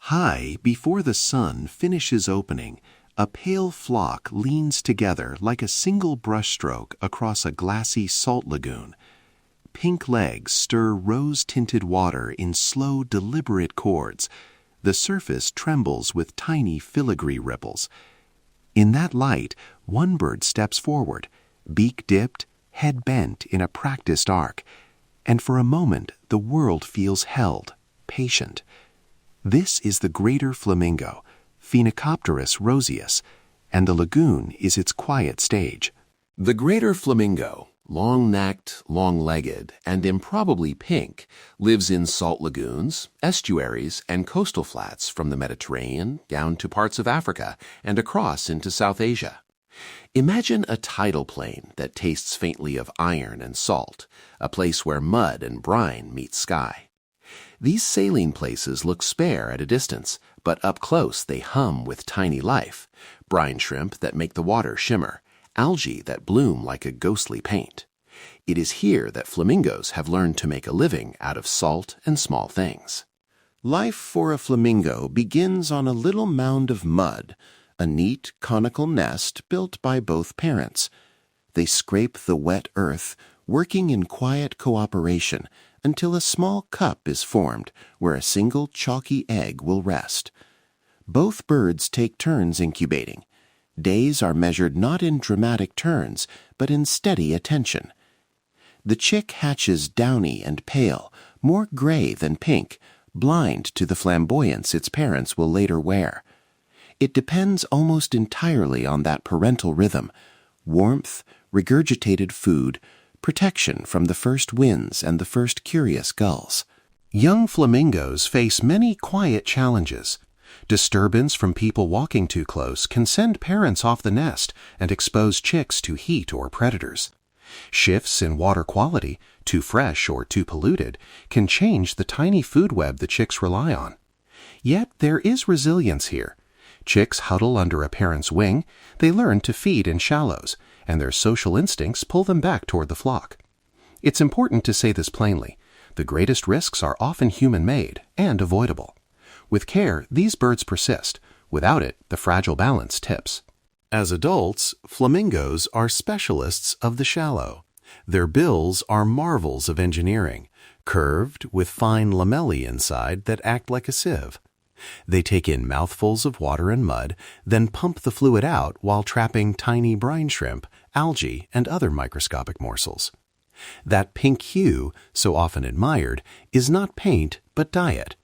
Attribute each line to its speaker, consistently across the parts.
Speaker 1: High before the sun finishes opening, a pale flock leans together like a single brushstroke across a glassy salt lagoon. Pink legs stir rose-tinted water in slow, deliberate chords. The surface trembles with tiny filigree ripples. In that light, one bird steps forward, beak dipped, head bent in a practiced arc, and for a moment the world feels held, patient. This is the greater flamingo, Phoenicopterus roseus, and the lagoon is its quiet stage. The greater flamingo, long-necked, long-legged, and improbably pink, lives in salt lagoons, estuaries, and coastal flats from the Mediterranean down to parts of Africa and across into South Asia. Imagine a tidal plain that tastes faintly of iron and salt, a place where mud and brine meet sky. These saline places look spare at a distance, but up close they hum with tiny life, brine shrimp that make the water shimmer, algae that bloom like a ghostly paint. It is here that flamingos have learned to make a living out of salt and small things. Life for a flamingo begins on a little mound of mud, a neat conical nest built by both parents. They scrape the wet earth, working in quiet cooperation, until a small cup is formed where a single chalky egg will rest. Both birds take turns incubating. Days are measured not in dramatic turns, but in steady attention. The chick hatches downy and pale, more gray than pink, blind to the flamboyance its parents will later wear. It depends almost entirely on that parental rhythm: warmth, regurgitated food, protection from the first winds and the first curious gulls. Young flamingos face many quiet challenges. Disturbance from people walking too close can send parents off the nest and expose chicks to heat or predators. Shifts in water quality, too fresh or too polluted, can change the tiny food web the chicks rely on. Yet there is resilience here. Chicks huddle under a parent's wing, they learn to feed in shallows, and their social instincts pull them back toward the flock. It's important to say this plainly. The greatest risks are often human-made and avoidable. With care, these birds persist. Without it, the fragile balance tips. As adults, flamingos are specialists of the shallow. Their bills are marvels of engineering, curved with fine lamellae inside that act like a sieve. They take in mouthfuls of water and mud, then pump the fluid out while trapping tiny brine shrimp, algae, and other microscopic morsels. That pink hue, so often admired, is not paint but diet.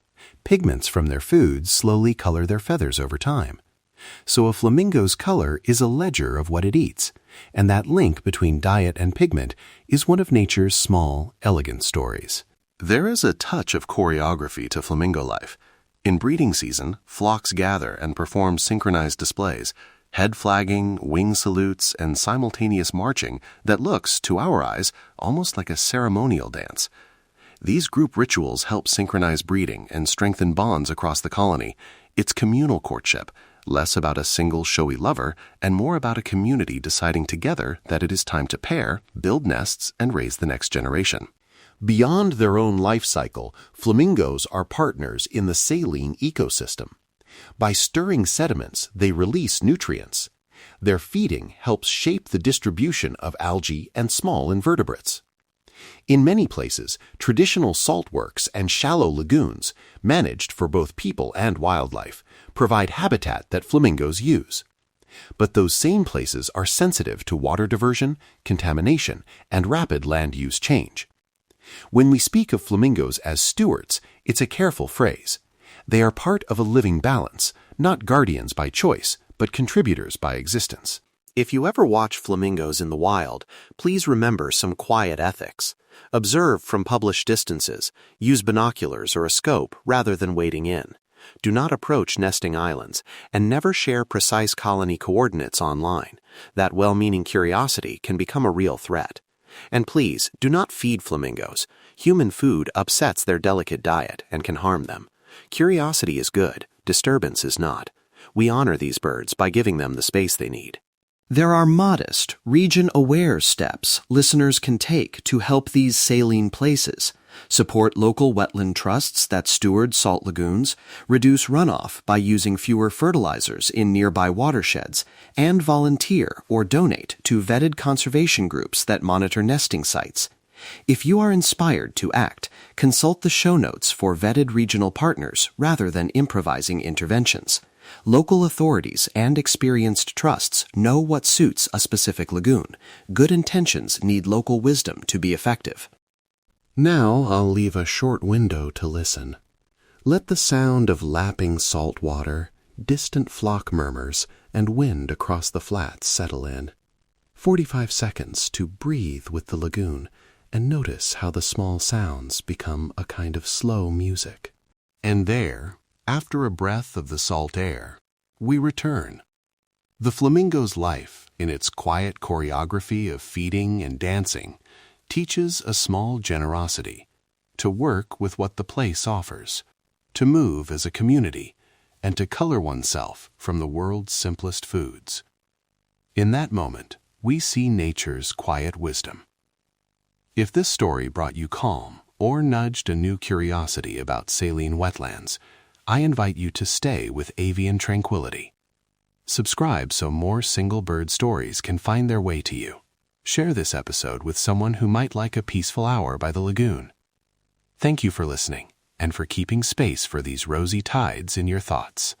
Speaker 1: Pigments from their foods slowly color their feathers over time. So a flamingo's color is a ledger of what it eats, and that link between diet and pigment is one of nature's small, elegant stories. There is a touch of choreography to flamingo life. In breeding season, flocks gather and perform synchronized displays, head flagging, wing salutes, and simultaneous marching that looks, to our eyes, almost like a ceremonial dance. These group rituals help synchronize breeding and strengthen bonds across the colony. It's communal courtship, less about a single showy lover and more about a community deciding together that it is time to pair, build nests, and raise the next generation. Beyond their own life cycle, flamingos are partners in the saline ecosystem. By stirring sediments, they release nutrients. Their feeding helps shape the distribution of algae and small invertebrates. In many places, traditional saltworks and shallow lagoons, managed for both people and wildlife, provide habitat that flamingos use. But those same places are sensitive to water diversion, contamination, and rapid land use change. When we speak of flamingos as stewards, it's a careful phrase. They are part of a living balance, not guardians by choice, but contributors by existence. If you ever watch flamingos in the wild, please remember some quiet ethics. Observe from published distances, use binoculars or a scope rather than wading in. Do not approach nesting islands, and never share precise colony coordinates online. That well-meaning curiosity can become a real threat. And please, do not feed flamingos. Human food upsets their delicate diet and can harm them. Curiosity is good, disturbance is not. We honor these birds by giving them the space they need. There are modest, region-aware steps listeners can take to help these saline places,
Speaker 2: Support local wetland trusts that steward salt lagoons, reduce runoff by using fewer fertilizers in nearby watersheds, and volunteer or donate to vetted conservation groups that monitor nesting sites. If you are inspired to act, consult the show notes for vetted regional partners rather than improvising interventions. Local authorities and experienced trusts know what suits a specific lagoon. Good intentions need local wisdom to be effective.
Speaker 1: Now I'll leave a short window to listen. Let the sound of lapping salt water, distant flock murmurs, and wind across the flats settle in. 45 seconds to breathe with the lagoon and notice how the small sounds become a kind of slow music. And there, after a breath of the salt air, we return. The flamingo's life, in its quiet choreography of feeding and dancing, teaches a small generosity, to work with what the place offers, to move as a community, and to color oneself from the world's simplest foods. In that moment, we see nature's quiet wisdom. If this story brought you calm or nudged a new curiosity about saline wetlands, I invite you to stay with Avian Tranquility. Subscribe so more single bird stories can find their way to you. Share this episode with someone who might like a peaceful hour by the lagoon. Thank you for listening and for keeping space for these rosy tides in your thoughts.